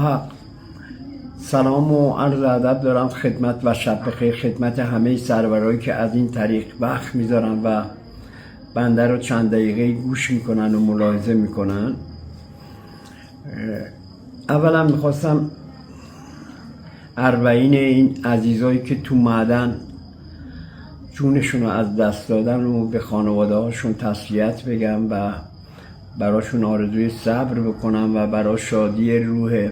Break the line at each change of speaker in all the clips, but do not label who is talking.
حق سلام و عرض ادب دارم خدمت و شب بخیر خدمت همه سرورایی که از این طریق وقت میذارن و بنده رو چند دقیقه گوش میکنن و ملاحظه میکنن. اولا میخواستم اربعین این عزیزایی که تو معدن جونشون رو از دست دادن و به خانواده هاشون تسلیت بگم و براشون آرزوی صبر بکنم و برای شادی روح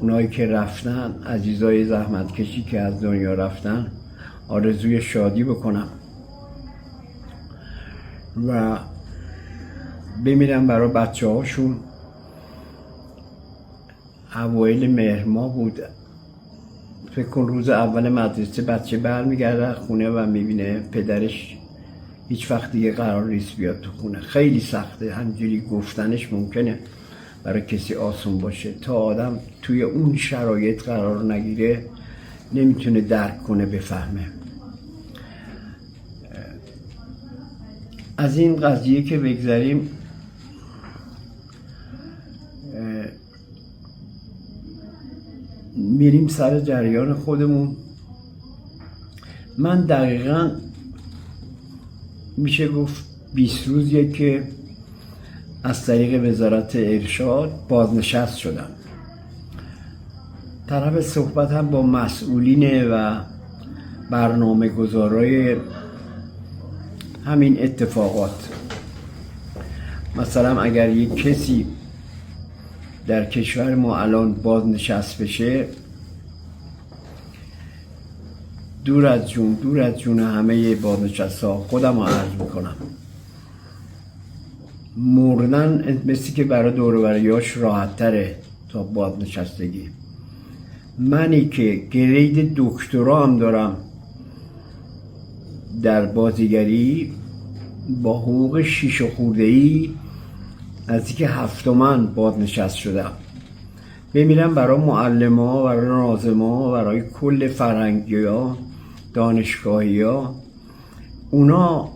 اونایی که رفتن، عزیزای زحمتکشی که از دنیا رفتن، آرزوی شادی بکنم و بمیرم برای بچه هاشون. اوایل مهر ماه بود، فکر کن روز اول مدرسه بچه برمیگرده خونه و میبینه پدرش هیچ وقت دیگه قرار نیست بیاد تو خونه. خیلی سخته، همجوری گفتنش ممکنه برای کسی آسون باشه، تا آدم توی اون شرایط قرار نگیره نمیتونه درک کنه، بفهمه. از این قضیه که بگذریم، میریم سر جریان خودمون. من دقیقاً میشه گفت 20 روزیه که از طریق وزارت ارشاد بازنشست شدم. طرف صحبتم با مسئولین و برنامه گذارای همین اتفاقات. مثلا اگر یک کسی در کشور ما الان بازنشست بشه، دور از جون همه بازنشسته ها خودم رو عرض میکنم، مردن مثل که برای دور و بریاش راحت تره تا بازنشستگی. منی که گرید دکترا هم دارم در بازیگری با حقوق 6 خورده‌ای نزدیک 7 من بازنشست شدم. بمیرم برای معلم‌ها، برای ناظم‌ها، برای کل فرهنگی‌ها، دانشگاهی‌ها. اونا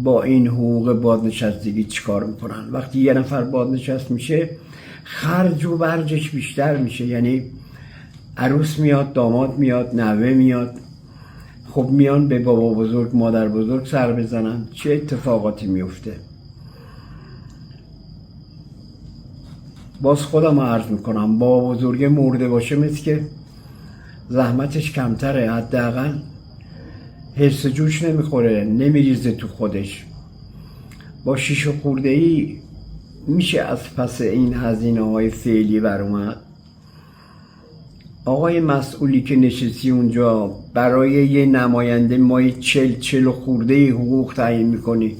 با این حقوق بازنشستگی چیکار میکنن؟ وقتی یه نفر بازنشست میشه، خرج و برجش بیشتر میشه. یعنی عروس میاد، داماد میاد، نوه میاد، خب میان به بابا بزرگ، مادر بزرگ سر بزنن. چه اتفاقاتی میفته؟ باز خودم عرض میکنم، بابا بزرگ مرده باشه مثل که زحمتش کمتره، حداقل حرص جوش نمیخوره، نمیریزه تو خودش. با 6 خورده‌ای میشه از پس این هزینه های فعلی بر اومد. آقای مسئولی که نشستی اونجا، برای یه نماینده مایی 40 خورده‌ای حقوق تعیین میکنی،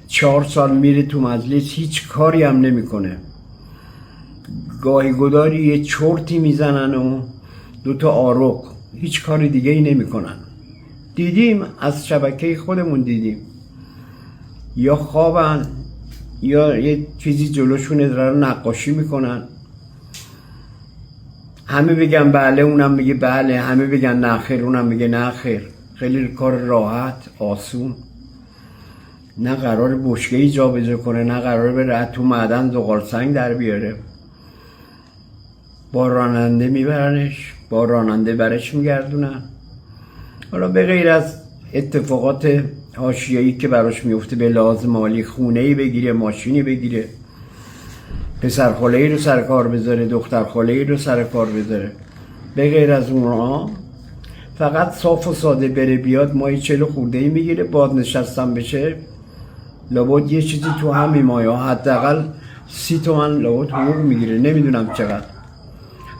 4 سال میره تو مجلس، هیچ کاری هم نمیکنه. گاهی گداری یه چرتی میزنن و 2 آرق، هیچ کاری دیگه ای نمیکنن. دیدیم، از شبکه خودمون دیدیم، یا خوابن یا یه چیزی جلوشونه دارن نقاشی میکنن. همه بگن بله، اونم میگه بله، همه بگن نه خیر، اونم میگه نه خیر. خیلی کار راحت، آسون. نه قرار بشکه‌ای جابجا کنه، نه قرار بره تو معدن زغال سنگ در بیاره. با راننده میبرنش، با راننده برش میگردونن. حالا به غیر از اتفاقات حاشیه‌ای که براش میفته به لحاظ مالی، خونه‌ای بگیره، ماشینی بگیره، پسر خاله‌ای رو سر کار بذاره، دختر خاله‌ای رو سر کار بذاره، به غیر از اونها فقط صاف و ساده بره بیاد ماهی 40 خورده‌ای میگیره. بازنشستم بشه لابد یه چیزی تو همین مایا، حداقل 30 تومن لابد حقوق میگیره. نمیدونم چقدر،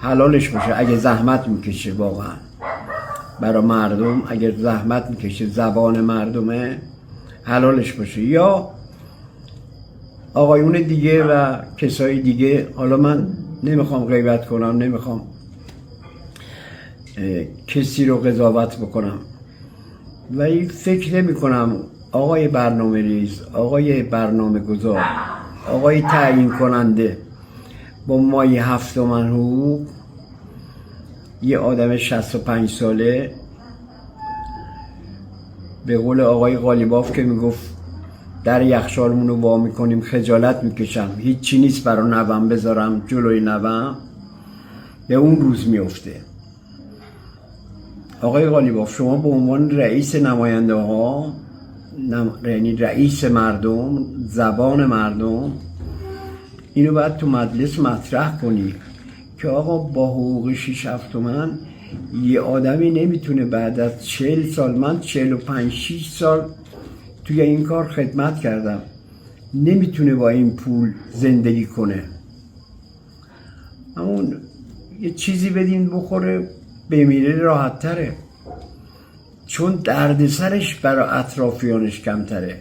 حلالش باشه اگه زحمت میکشه، واقعا برای مردم اگر زحمت میکشه، زبان مردمه، حلالش باشه. یا آقایون دیگه و کسای دیگه، حالا من نمیخوام غیبت کنم، نمیخوام کسی رو قضاوت بکنم، ولی فکر نمی کنم آقای برنامه ریز، آقای برنامه گذار، آقای تعیین کننده با مایی 7 من حقوق، یه آدم 65 ساله، به قول آقای قالیباف که میگفت در یخچالمون رو وا میکنیم، خجالت میکشم، هیچی نیست برای نوام بذارم جلوی نوام، به اون روز میفته. آقای قالیباف، شما به عنوان رئیس نماینده ها، یعنی رئیس مردم، زبان مردم، اینو باید تو مجلس مطرح کنی که آقا با حقوق 6-7 تومن یه آدمی نمیتونه بعد از 40 سال، من 45-6 سال توی این کار خدمت کردم، نمیتونه با این پول زندگی کنه. همون یه چیزی بدین بخوره بمیره راحت تره، چون دردسرش برای اطرافیانش کمتره.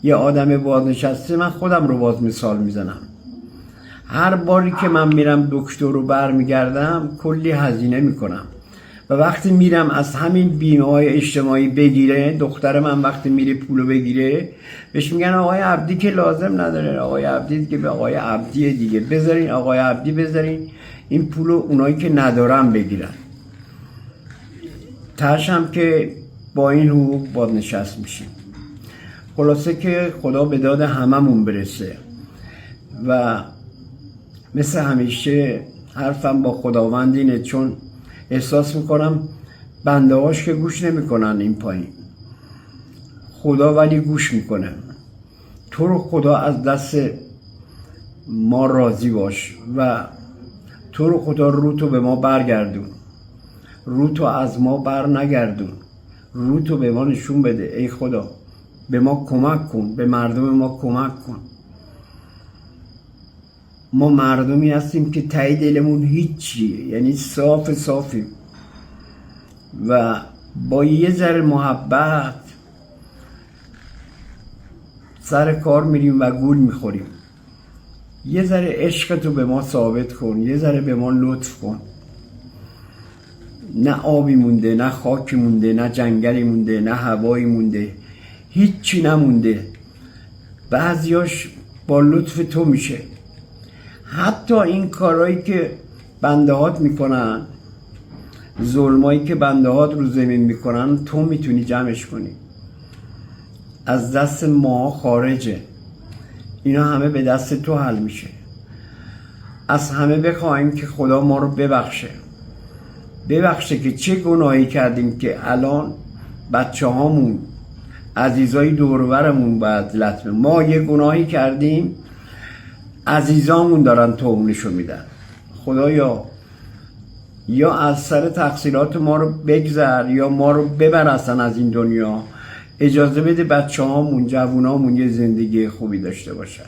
یه آدم بازنشسته، من خودم رو باز مثال میزنم، هر باری که من میرم دکتر رو برمیگردم کلی هزینه میکنم و وقتی میرم از همین بیمه های اجتماعی بگیره، دختر من وقتی میره پولو بگیره بهش میگن آقای عبدی که لازم نداره، آقای عبدی که به آقای عبدی دیگه بذارین، آقای عبدی بذارین این پولو اونایی که ندارن بگیرن. تاشم که با این حقوق بازنشست میشیم. خلاصه که خدا به داد هممون برسه و مثل همیشه حرفم با خداوند اینه، چون احساس میکنم بنده هاش که گوش نمیکنن این پایین، خدا ولی گوش میکنه. تو رو خدا از دست ما راضی باش و تو رو خدا رو تو به ما برگردون، رو تو از ما بر نگردون، رو تو به ما نشون بده. ای خدا به ما کمک کن، به مردم ما کمک کن. ما مردمی هستیم که ته دلمون هیچیه، یعنی صافیم و با یه ذره محبت سر کار میریم و گول میخوریم. یه ذره عشق تو به ما ثابت کن، یه ذره به ما لطف کن. نه آبی مونده، نه خاکی مونده، نه جنگلی مونده، نه هوایی مونده، هیچی نمونده. بعضیاش با لطف تو میشه. حتی این کارهایی که بنده هات میکنن، ظلمایی که بنده هات رو زمین میکنن، تو میتونی جمعش کنی. از دست ما خارجه، اینا همه به دست تو حل میشه. از همه بخوایم که خدا ما رو ببخشه که چه گناهی کردیم که الان بچه هامون، عزیزای دورورمون باید لطمه. ما یه گناهی کردیم، عزیزامون دارن تومونشو میدن. خدایا یا از سر تقصیرات ما رو بگذر یا ما رو ببر اصلا از این دنیا. اجازه بده بچه هامون، جوونامون یه زندگی خوبی داشته باشن.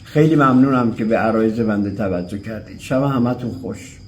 خیلی ممنونم که به عرایض بنده توجه کردید. شب همتون خوش.